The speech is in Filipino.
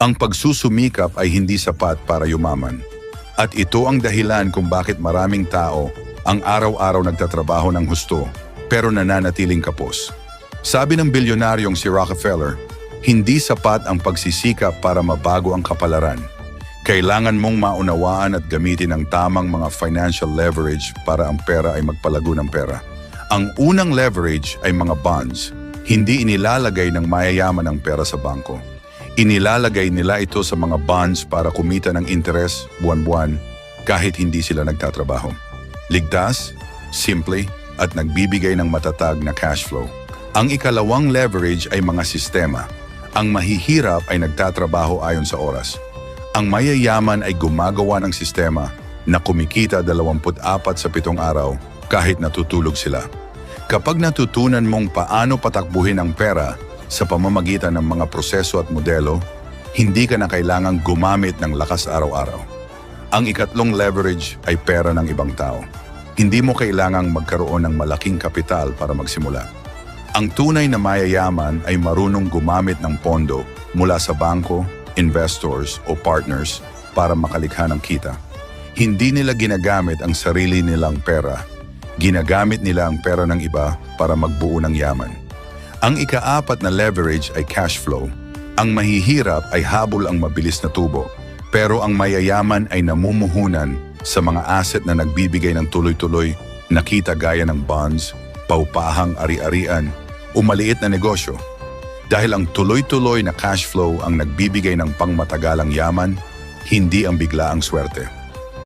Ang pagsusumikap ay hindi sapat para yumaman. At ito ang dahilan kung bakit maraming tao ang araw-araw nagtatrabaho ng husto pero nananatiling kapos. Sabi ng bilyonaryong si Rockefeller, hindi sapat ang pagsisikap para mabago ang kapalaran. Kailangan mong maunawaan at gamitin ang tamang mga financial leverage para ang pera ay magpalago ng pera. Ang unang leverage ay mga bonds. Hindi inilalagay ng mayayaman ang pera sa bangko. Inilalagay nila ito sa mga bonds para kumita ng interes buwan-buwan kahit hindi sila nagtatrabaho. Ligtas, simple, at nagbibigay ng matatag na cash flow. Ang ikalawang leverage ay mga sistema. Ang mahihirap ay nagtatrabaho ayon sa oras. Ang mayayaman ay gumagawa ng sistema na kumikita 24 sa 7 araw kahit natutulog sila. Kapag natutunan mong paano patakbuhin ang pera sa pamamagitan ng mga proseso at modelo, hindi ka na kailangang gumamit ng lakas araw-araw. Ang ikatlong leverage ay pera ng ibang tao. Hindi mo kailangang magkaroon ng malaking kapital para magsimula. Ang tunay na mayayaman ay marunong gumamit ng pondo mula sa bangko, investors o partners para makalikha ng kita. Hindi nila ginagamit ang sarili nilang pera. Ginagamit nila ang pera ng iba para magbuo ng yaman. Ang ikaapat na leverage ay cash flow. Ang mahihirap ay habol ang mabilis na tubo, pero ang mayayaman ay namumuhunan sa mga asset na nagbibigay ng tuloy-tuloy na kita gaya ng bonds, paupahang ari-arian o maliit na negosyo. Dahil ang tuloy-tuloy na cash flow ang nagbibigay ng pangmatagalang yaman, hindi ang biglaang swerte.